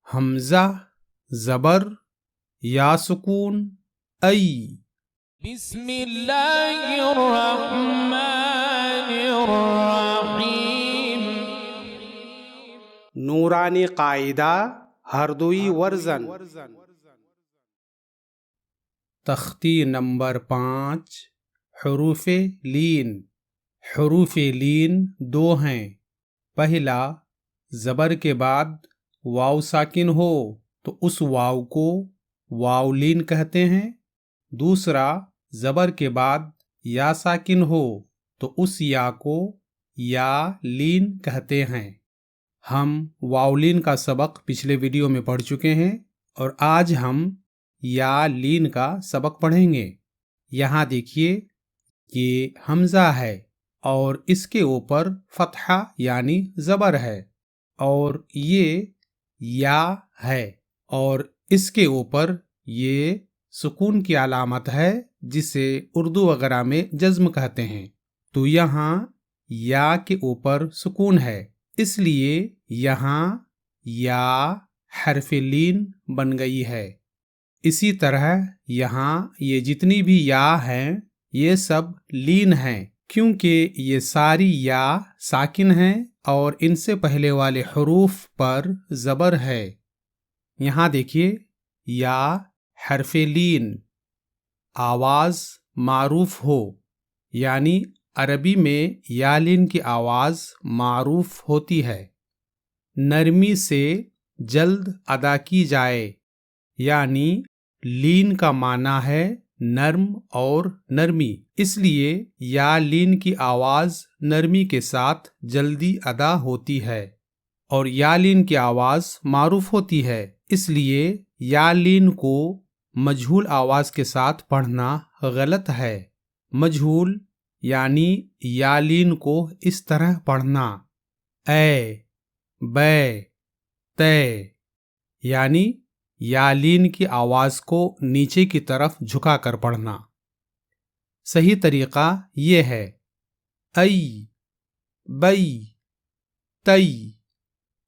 حمزہ زبر یا سکون ای. بسم اللہ الرحمن الرحیم. نورانی قاعدہ ہردوئی ورزن. تختی نمبر 5. حروف لین. حروف لین 2 ہیں. پہلا زبر کے بعد واو ساکن ہو تو اس واو کو واو لین کہتے ہیں. دوسرا زبر کے بعد یا ساکن ہو تو اس یا کو یا لین کہتے ہیں. ہم واو لین کا سبق پچھلے ویڈیو میں پڑھ چکے ہیں اور آج ہم یا لین کا سبق پڑھیں گے. یہاں دیکھیے یہ حمزہ ہے اور اس کے اوپر فتحہ یعنی زبر ہے، اور یہ یا ہے اور اس کے اوپر یہ سکون کی علامت ہے جسے اردو وغیرہ میں جزم کہتے ہیں. تو یہاں یا کے اوپر سکون ہے، اس لیے یہاں یا حرف لین بن گئی ہے. اسی طرح یہاں یہ جتنی بھی یا ہیں یہ سب لین ہیں، کیونکہ یہ ساری یا ساکن ہیں اور ان سے پہلے والے حروف پر زبر ہے. یہاں دیکھیے یا حرف لین. آواز معروف ہو، یعنی عربی میں یا لین کی آواز معروف ہوتی ہے. نرمی سے جلد ادا کی جائے، یعنی لین کا معنی ہے نرم اور نرمی، اس لیے یا لین کی آواز نرمی کے ساتھ جلدی ادا ہوتی ہے. اور یا لین کی آواز معروف ہوتی ہے، اس لیے یا لین کو مجہول آواز کے ساتھ پڑھنا غلط ہے. مجہول یعنی یا لین کو اس طرح پڑھنا: اے، بے، تے، یعنی یا لین کی آواز کو نیچے کی طرف جھکا کر پڑھنا. صحیح طریقہ یہ ہے: ای، بئی، تئی،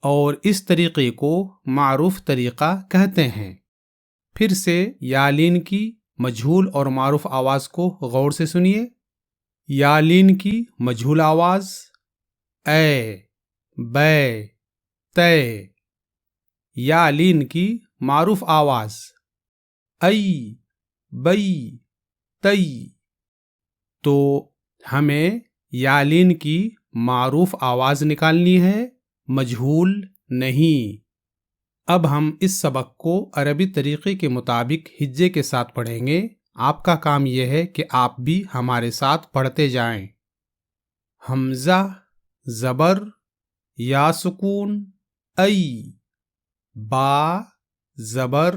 اور اس طریقے کو معروف طریقہ کہتے ہیں. پھر سے یا لین کی مجہول اور معروف آواز کو غور سے سنیے. یا لین کی مجہول آواز: اے، بے، تے. یا لین کی معروف آواز: ای، بئی، تئی. تو ہمیں یا لین کی معروف آواز نکالنی ہے، مجہول نہیں. اب ہم اس سبق کو عربی طریقے کے مطابق ہجے کے ساتھ پڑھیں گے. آپ کا کام یہ ہے کہ آپ بھی ہمارے ساتھ پڑھتے جائیں. حمزہ زبر یا سکون ای. با زبر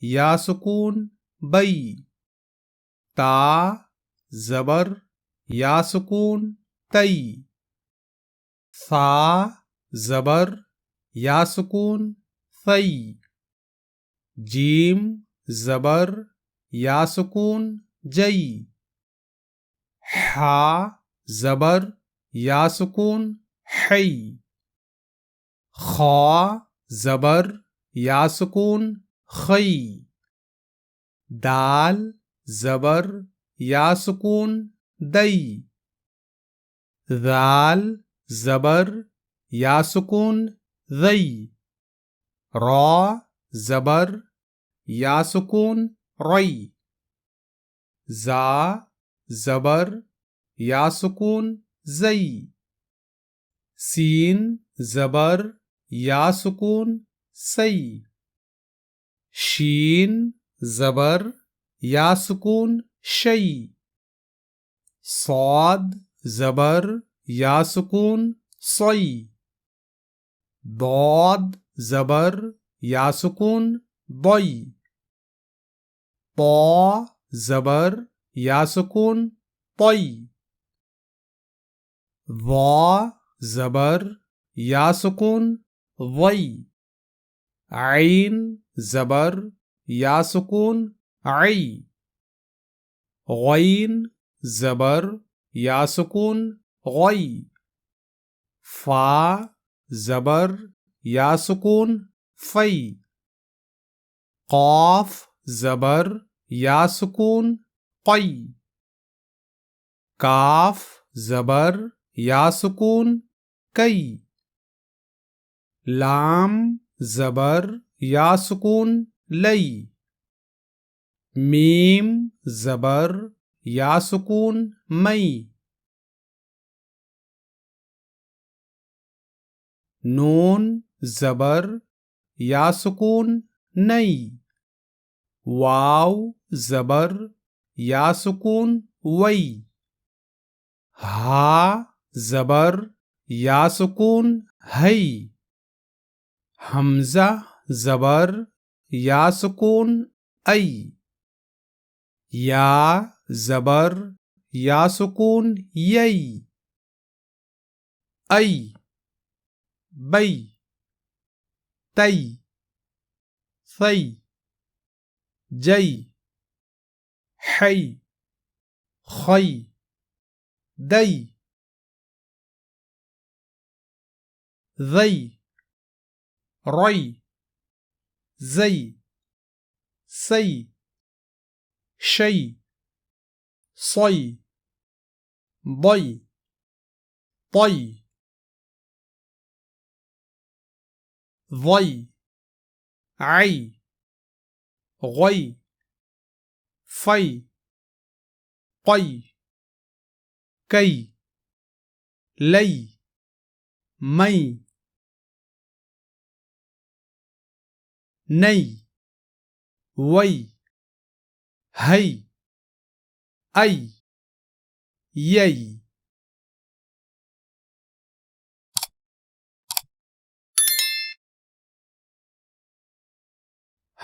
یا سکون بئی. تا زبر یا سکون تئی. ثا زبر یا سکون ثئی. جیم زبر یا سکون جئی. حا زبر یا سکون حی. خا زبر یا سکون خی. دال زبر یا سکون دئی. ذال زبر یا سکون ذئی. را زبر یا سکون رئی. زا زبر یا سکون زئی. سین زبر یا سکون سئی. شین زبر یا سکون شئی. صاد زبر یا سکون صئی. ضاد زبر یا سکون ضئی. طا زبر یا سکون طئی. ظا زبر یا سکون ضئی. عین زبر یا سکون عئی. غین زبر یا سکون غئی. فا زبر یا سکون في. قاف زبر یا سکون قی. کاف زبر یا سکون کئی. لام زبر یا سکون لئی. میم زبر یا سکون مئی. نون زبر یا سکون نئی. واو زبر یا سکون وئی. ہا زبر یا سکون ہئی. حمزہ زبر یا سکون ای. یا زبر یا سکون یئی. ای بئی. تئی ثئی. جئی حی خی. دئی ذئی رئی. زئی سئی. شئی صئی. ضئی طئی. ضئی عی غی. فی قی. کئی لئی مئی. نئی وئی. ہئی ای یئی.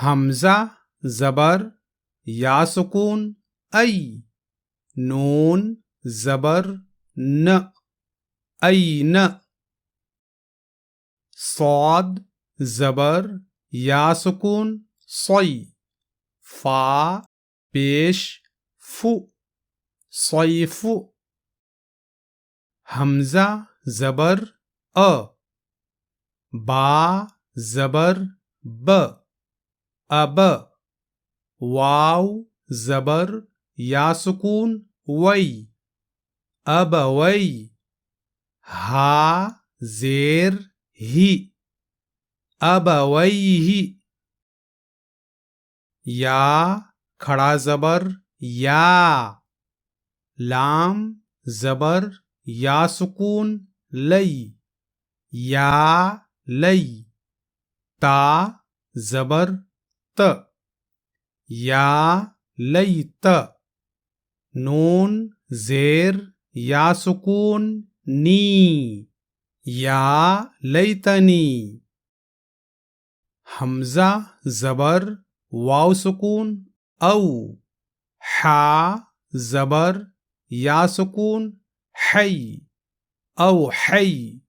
حمزہ زبر یا سکون ای. نون زبر ن این. صاد زبر یا سکون صی. فا پیش فو صیف. حمزہ زبر با زبر ب اب. واو زبر یا سکون وئی اب وئی. ہا زیر ہی اب وئی. یا کھڑا زبر یا. لام زبر یا سکون لئی یا لئی. تا زبر ت یا لئی ت. نون زیر یا سکون نی یا لیتنی. حمزہ زبر واو سکون او. حا زبر یا سکون حی او حی.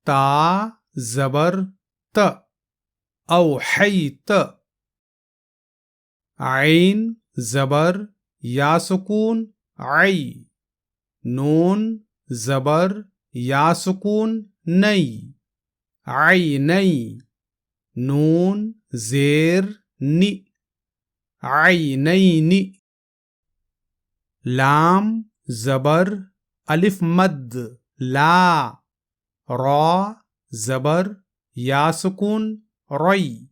تا زبر ت او حیت. عین زبر یا سکون عی. نون زبر یا سکون نئی عینی. نون زیر نی عینین. لام زبر الف مد لا. را زبر یا سکون ری.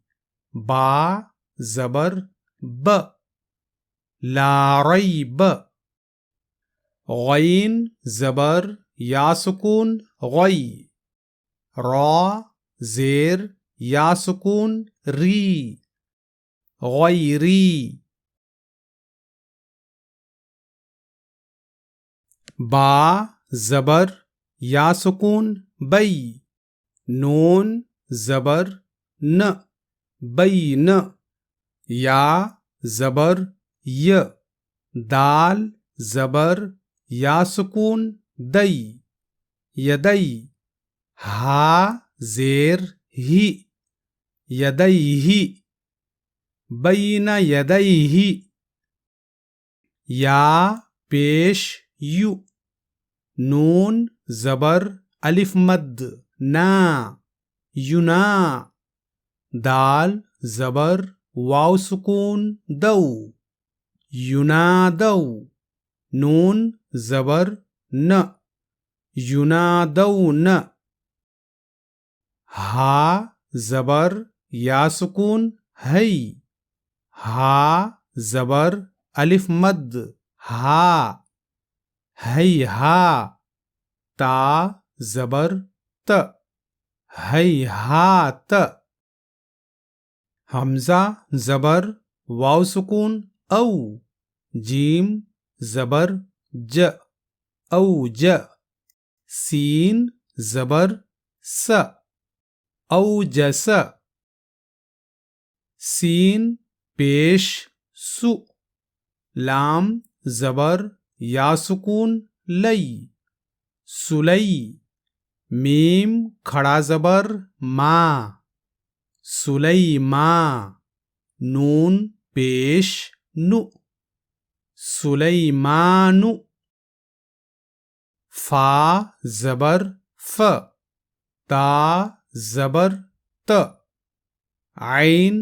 با زبر ب لا ریب. غین زبر یا سکون غی. را زیر یا سکون ری غیری. با زبر یا سکون بئی. نون زبر ن بین. یا زبر ی. دال زبر یا سکون دئی یدئی. ہا زیر ہی یدیہ. بین یدیہ. یا پیش یو. نون زبر الف مد نا ینا. دال زبر واو سکون دو ینادو نون زبر ن ینادون ہا زبر یا سکون ہی ہا زبر الف مد ہا ہی ہا تا زبر ت ہی ہا ت حمزہ زبر واو سکون او جیم زبر ج او ج سین زبر س او جس سین پیش سو لام زبر یا سکون لئی سلئی میم کھڑا زبر ما سلیما نون پیش نو سلیمانو فا زبر ف تا زبر ت عین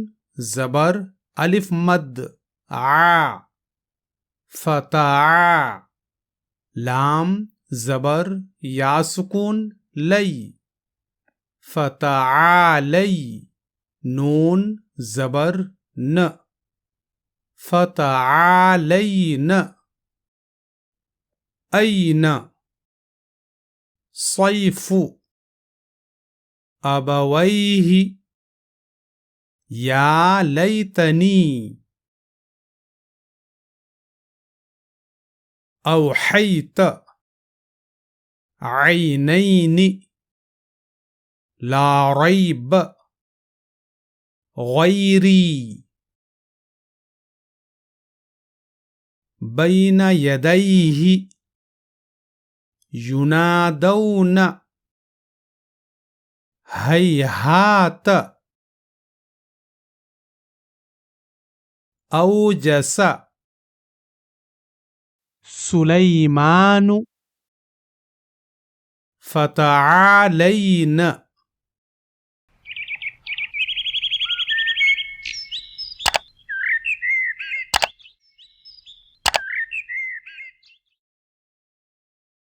زبر الف مد ع فتع لام زبر یا سکون لئی فتعالی نون زبر ن فتعالین این صیف ابویہ یا لیتنی اوحیت عینین لا ریب غیری بین یدیہ ینادون ہیہات اوجس سلیمان فتعالین